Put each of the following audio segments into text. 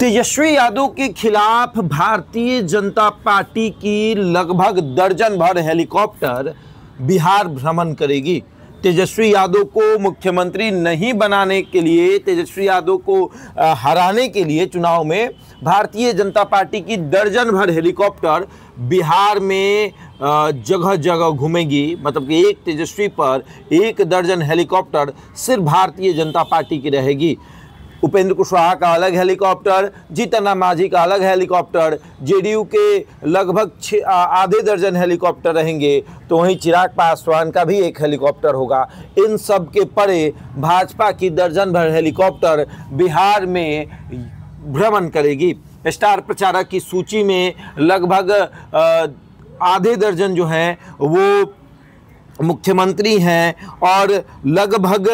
तेजस्वी यादव के खिलाफ भारतीय जनता पार्टी की लगभग दर्जन भर हेलीकॉप्टर बिहार भ्रमण करेगी। तेजस्वी यादव को मुख्यमंत्री नहीं बनाने के लिए, तेजस्वी यादव को हराने के लिए चुनाव में भारतीय जनता पार्टी की दर्जन भर हेलीकॉप्टर बिहार में जगह जगह घूमेगी। मतलब कि एक तेजस्वी पर एक दर्जन हेलीकॉप्टर सिर्फ भारतीय जनता पार्टी की रहेगी। उपेंद्र कुशवाहा का अलग हेलीकॉप्टर, जीतन राम मांझी का अलग हेलीकॉप्टर, जेडीयू के लगभग आधे दर्जन हेलीकॉप्टर रहेंगे, तो वहीं चिराग पासवान का भी एक हेलीकॉप्टर होगा। इन सब के परे भाजपा की दर्जन भर हेलीकॉप्टर बिहार में भ्रमण करेगी। स्टार प्रचारक की सूची में लगभग आधे दर्जन जो हैं वो मुख्यमंत्री हैं और लगभग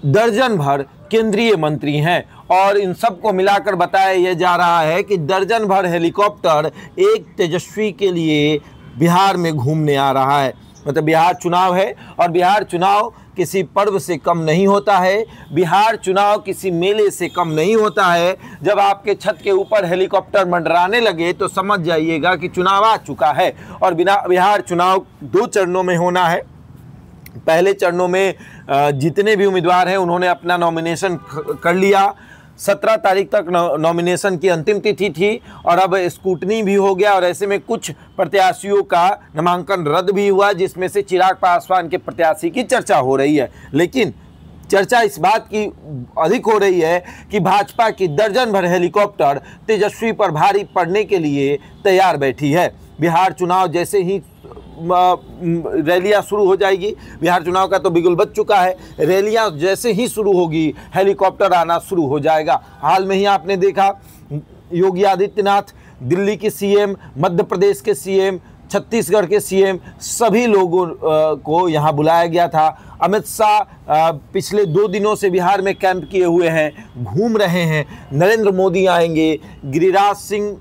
दर्जन भर केंद्रीय मंत्री हैं। और इन सब को मिलाकर बताया यह जा रहा है कि दर्जन भर हेलीकॉप्टर एक तेजस्वी के लिए बिहार में घूमने आ रहा है। मतलब बिहार चुनाव है और बिहार चुनाव किसी पर्व से कम नहीं होता है, बिहार चुनाव किसी मेले से कम नहीं होता है। जब आपके छत के ऊपर हेलीकॉप्टर मंडराने लगे तो समझ जाइएगा कि चुनाव आ चुका है। और बिहार चुनाव 2 चरणों में होना है। पहले चरणों में जितने भी उम्मीदवार हैं उन्होंने अपना नॉमिनेशन कर लिया। 17 तारीख तक नॉमिनेशन की अंतिम तिथि थी और अब स्कूटनी भी हो गया और ऐसे में कुछ प्रत्याशियों का नामांकन रद्द भी हुआ, जिसमें से चिराग पासवान के प्रत्याशी की चर्चा हो रही है। लेकिन चर्चा इस बात की अधिक हो रही है कि भाजपा की दर्जन भर हेलीकॉप्टर तेजस्वी पर भारी पड़ने के लिए तैयार बैठी है। बिहार चुनाव जैसे ही रैलियां शुरू हो जाएगी, बिहार चुनाव का तो बिगुल बज चुका है, रैलियां जैसे ही शुरू होगी हेलीकॉप्टर आना शुरू हो जाएगा। हाल में ही आपने देखा योगी आदित्यनाथ, दिल्ली के सीएम, मध्य प्रदेश के सीएम, छत्तीसगढ़ के सीएम, सभी लोगों को यहाँ बुलाया गया था। अमित शाह पिछले 2 दिनों से बिहार में कैंप किए हुए हैं, घूम रहे हैं। नरेंद्र मोदी आएंगे, गिरिराज सिंह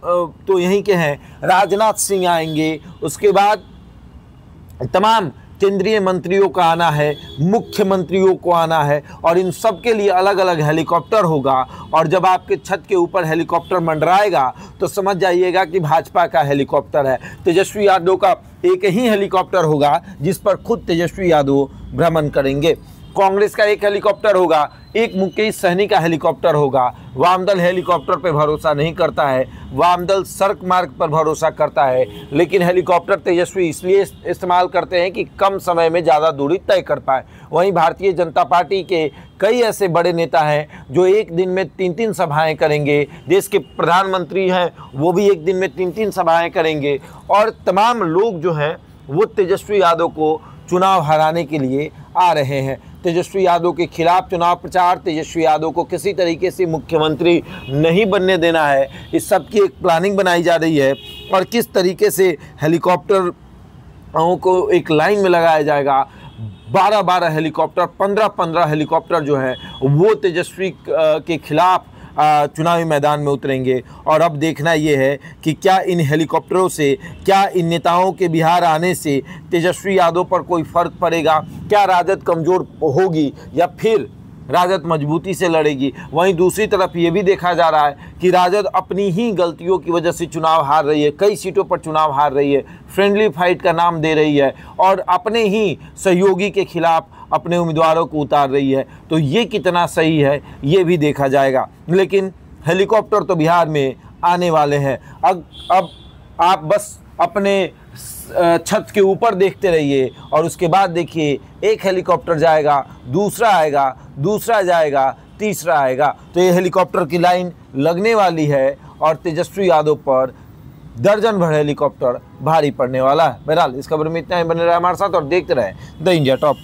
तो यहीं के हैं, राजनाथ सिंह आएंगे, उसके बाद तमाम केंद्रीय मंत्रियों का आना है, मुख्यमंत्रियों को आना है और इन सब के लिए अलग अलग हेलीकॉप्टर होगा। और जब आपके छत के ऊपर हेलीकॉप्टर मंडराएगा तो समझ जाइएगा कि भाजपा का हेलीकॉप्टर है। तेजस्वी यादव का एक ही हेलीकॉप्टर होगा जिस पर खुद तेजस्वी यादव भ्रमण करेंगे। कांग्रेस का एक हेलीकॉप्टर होगा, एक मुकेश सहनी का हेलीकॉप्टर होगा। वामदल हेलीकॉप्टर पर भरोसा नहीं करता है, वामदल सड़क मार्ग पर भरोसा करता है। लेकिन हेलीकॉप्टर तेजस्वी इसलिए इस्तेमाल करते हैं कि कम समय में ज़्यादा दूरी तय कर पाए। वहीं भारतीय जनता पार्टी के कई ऐसे बड़े नेता हैं जो एक दिन में 3-3 सभाएं करेंगे। देश के प्रधानमंत्री हैं वो भी एक दिन में 3-3 सभाएं करेंगे। और तमाम लोग जो हैं वो तेजस्वी यादव को चुनाव हराने के लिए आ रहे हैं। तेजस्वी यादव के खिलाफ चुनाव प्रचार, तेजस्वी यादव को किसी तरीके से मुख्यमंत्री नहीं बनने देना है, इस सब की एक प्लानिंग बनाई जा रही है। और किस तरीके से हेलीकॉप्टर को एक लाइन में लगाया जाएगा, 12-12 हेलीकॉप्टर, 15-15 हेलीकॉप्टर जो हैं वो तेजस्वी के खिलाफ चुनावी मैदान में उतरेंगे। और अब देखना ये है कि क्या इन हेलीकॉप्टरों से, क्या इन नेताओं के बिहार आने से तेजस्वी यादव पर कोई फ़र्क पड़ेगा? क्या राजद कमज़ोर होगी या फिर राजद मजबूती से लड़ेगी? वहीं दूसरी तरफ ये भी देखा जा रहा है कि राजद अपनी ही गलतियों की वजह से चुनाव हार रही है, कई सीटों पर चुनाव हार रही है, फ्रेंडली फाइट का नाम दे रही है और अपने ही सहयोगी के खिलाफ अपने उम्मीदवारों को उतार रही है। तो ये कितना सही है ये भी देखा जाएगा। लेकिन हेलीकॉप्टर तो बिहार में आने वाले हैं। अब आप बस अपने छत के ऊपर देखते रहिए और उसके बाद देखिए एक हेलीकॉप्टर जाएगा, दूसरा आएगा, दूसरा जाएगा, तीसरा आएगा। तो ये हेलीकॉप्टर की लाइन लगने वाली है और तेजस्वी यादव पर दर्जन भर हेलीकॉप्टर भारी पड़ने वाला है। बहरहाल इस खबर में इतना ही। बने रहे हमारे साथ और देखते रहे द इंडिया टॉप।